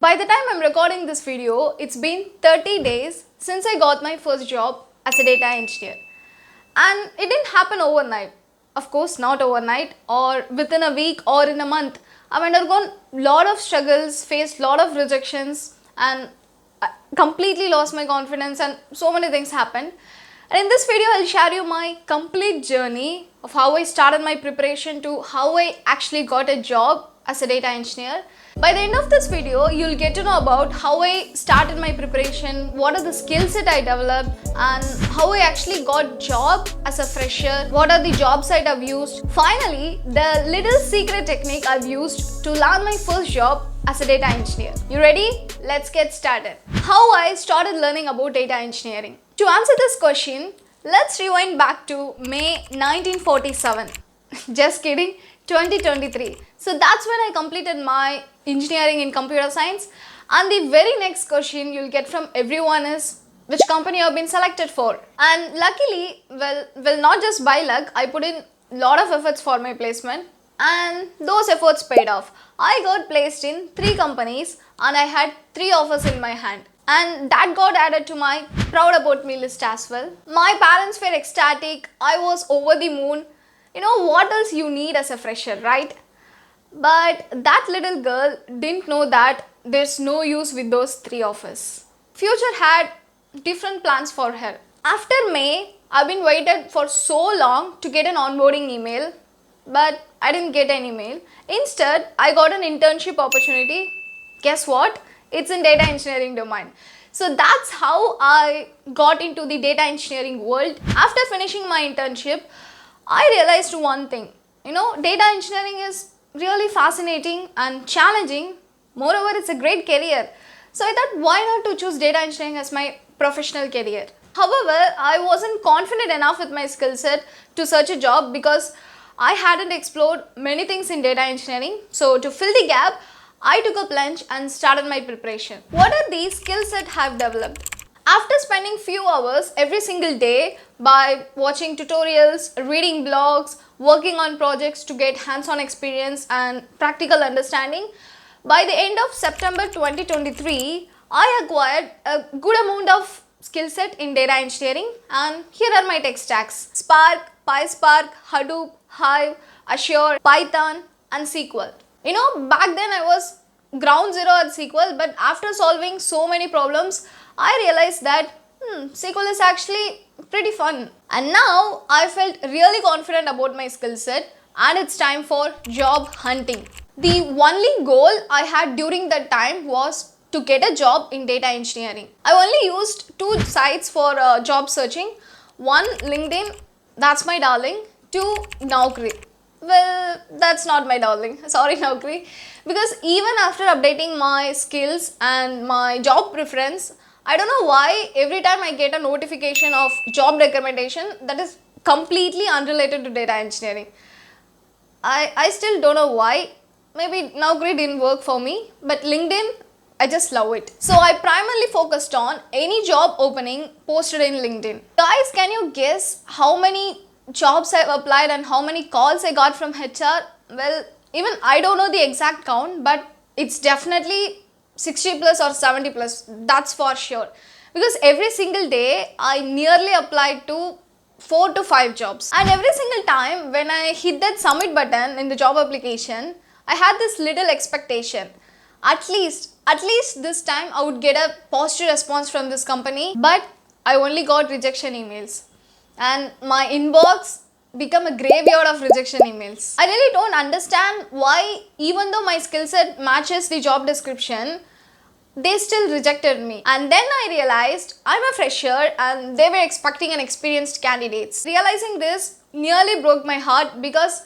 By the time I'm recording this video, it's been 30 days since I got my first job as a data engineer. And it didn't happen overnight. Of course, not overnight or within a week or in a month. I've undergone a lot of struggles, faced a lot of rejections, and I completely lost my confidence, and so many things happened. And in this video, I'll share you my complete journey of how I started my preparation to how I actually got a job as a data engineer. By the end of this video, you'll get to know about how I started my preparation, what are the skills that I developed, and how I actually got job as a fresher, what are the job sites I've used. Finally, the little secret technique I've used to land my first job as a data engineer. You ready? Let's get started. How I started learning about data engineering. To answer this question, let's rewind back to May 1947. Just kidding, 2023. So that's when I completed my engineering in computer science. And the very next question you'll get from everyone is, which company you have been selected for? And luckily, well, not just by luck, I put in a lot of efforts for my placement, and those efforts paid off. I got placed in 3 companies and I had 3 offers in my hand. And that got added to my proud about me list as well. My parents were ecstatic, I was over the moon. You know, what else you need as a fresher, right? But that little girl didn't know that there's no use with those 3 offers. Future had different plans for her. After May, I've been waited for so long to get an onboarding email, but I didn't get any mail. Instead, I got an internship opportunity. Guess what? It's in data engineering domain. So that's how I got into the data engineering world. After finishing my internship, I realized one thing. You know, data engineering is really fascinating and challenging. Moreover, it's a great career. So I thought, why not to choose data engineering as my professional career? However, I wasn't confident enough with my skill set to search a job because I hadn't explored many things in data engineering. So to fill the gap, I took a plunge and started my preparation. What are these skill sets I've developed? After spending few hours every single day by watching tutorials, reading blogs, working on projects to get hands-on experience and practical understanding, by the end of September 2023, I acquired a good amount of skill set in data engineering, and here are my tech stacks: Spark, PySpark, Hadoop, Hive, Azure, Python, and SQL. You know, back then I was ground zero at SQL, but after solving so many problems, I realized that SQL is actually pretty fun. And now I felt really confident about my skill set, and it's time for job hunting. The only goal I had during that time was to get a job in data engineering. I only used 2 sites for job searching. One, LinkedIn, that's my darling. 2, Naukri. Well, that's not my darling. Sorry, Naukri. Because even after updating my skills and my job preference, I don't know why every time I get a notification of job recommendation that is completely unrelated to data engineering. I still don't know why. Maybe Naukri didn't work for me, but LinkedIn, I just love it. So I primarily focused on any job opening posted in LinkedIn. Guys, can you guess how many jobs I've applied and how many calls I got from HR? Well, even I don't know the exact count, but it's definitely 60 plus or 70 plus, that's for sure. Because every single day I nearly applied to 4 to 5 jobs. And every single time when I hit that submit button in the job application, I had this little expectation. At least this time I would get a positive response from this company, but I only got rejection emails. And my inbox become a graveyard of rejection emails. I really don't understand why, even though my skill set matches the job description, they still rejected me. And then I realized I'm a fresher and they were expecting an experienced candidates. Realizing this nearly broke my heart because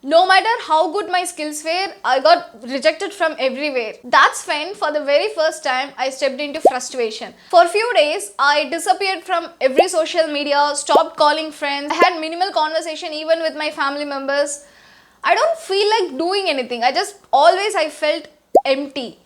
no matter how good my skills were, I got rejected from everywhere. That's when for the very first time I stepped into frustration. For a few days, I disappeared from every social media, stopped calling friends. I had minimal conversation even with my family members. I don't feel like doing anything. I felt empty.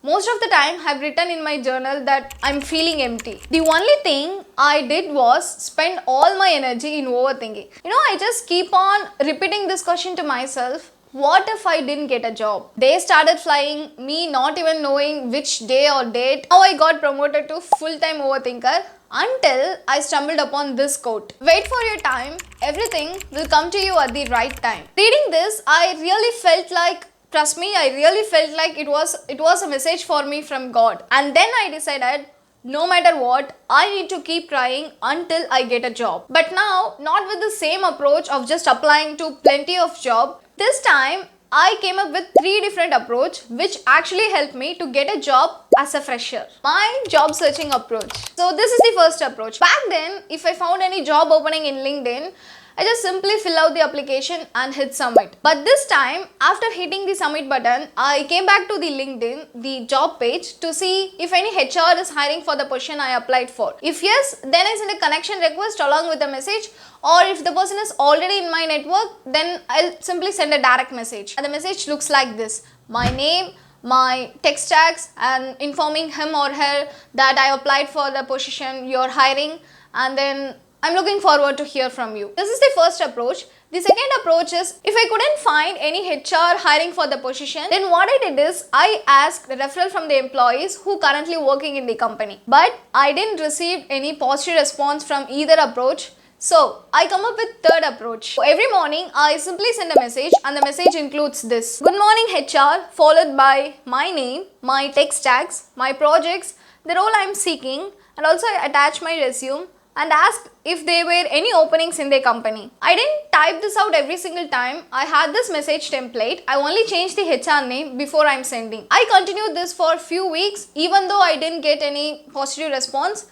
Most of the time, I've written in my journal that I'm feeling empty. The only thing I did was spend all my energy in overthinking. You know, I just keep on repeating this question to myself. what if I didn't get a job? They started flying, me not even knowing which day or date. Now I got promoted to full-time overthinker until I stumbled upon this quote. Wait for your time, everything will come to you at the right time. Reading this, I really felt like, trust me, I really felt like it was a message for me from God. And then I decided, no matter what, I need to keep trying until I get a job. But now, not with the same approach of just applying to plenty of jobs. This time, I came up with 3 different approaches which actually helped me to get a job as a fresher. My job searching approach. So this is the first approach. Back then, if I found any job opening in LinkedIn, I just simply fill out the application and hit submit. But this time, after hitting the submit button, I came back to the LinkedIn, the job page, to see if any HR is hiring for the position I applied for. If yes, then I send a connection request along with a message, or if the person is already in my network, then I'll simply send a direct message. And the message looks like this: my name, my tech stacks, and informing him or her that I applied for the position you're hiring, and then I'm looking forward to hear from you. This is the first approach. The second approach is, if I couldn't find any HR hiring for the position, then what I did is I asked the referral from the employees who currently working in the company. But I didn't receive any positive response from either approach. So I come up with third approach. So every morning I simply send a message, and the message includes this: good morning HR, followed by my name, my tech stacks, my projects, the role I'm seeking, and also I attach my resume and asked if there were any openings in their company. I didn't type this out every single time. I had this message template. I only changed the HR name before I'm sending. I continued this for a few weeks, even though I didn't get any positive response.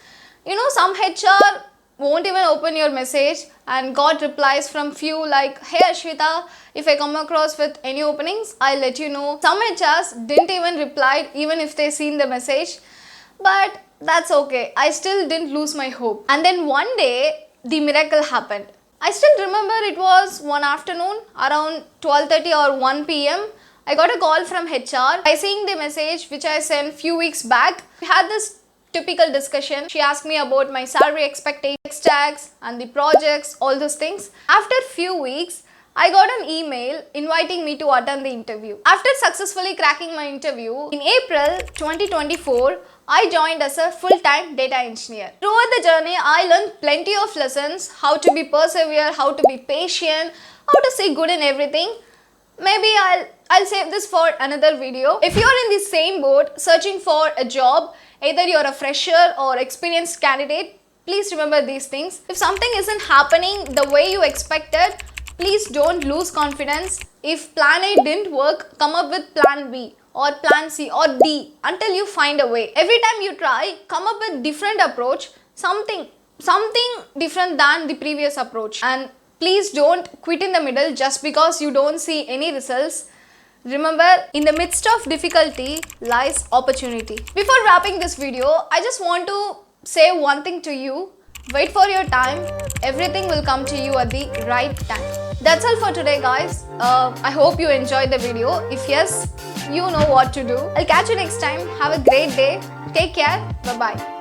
You know, some HR won't even open your message and got replies from few like, hey Ashwita, if I come across with any openings, I'll let you know. Some HRs didn't even reply even if they seen the message. But that's okay. I still didn't lose my hope. And then one day, the miracle happened. I still remember it was one afternoon around 12:30 or 1 p.m. I got a call from HR. By seeing the message which I sent few weeks back, we had this typical discussion. She asked me about my salary expectations, tax, and the projects, all those things. After few weeks, I got an email inviting me to attend the interview. After successfully cracking my interview, in April 2024, I joined as a full-time data engineer. Throughout the journey, I learned plenty of lessons: how to be persevere, how to be patient, how to see good in everything. Maybe I'll save this for another video. If you're in the same boat searching for a job, either you're a fresher or experienced candidate, please remember these things. If something isn't happening the way you expected, please don't lose confidence. If plan A didn't work, come up with plan B or plan C or D until you find a way. Every time you try, come up with different approach, something different than the previous approach. And please don't quit in the middle just because you don't see any results. Remember, in the midst of difficulty lies opportunity. Before wrapping this video, I just want to say one thing to you. Wait for your time. Everything will come to you at the right time. That's all for today, guys. I hope you enjoyed the video. If yes, you know what to do. I'll catch you next time. Have a great day. Take care. Bye-bye.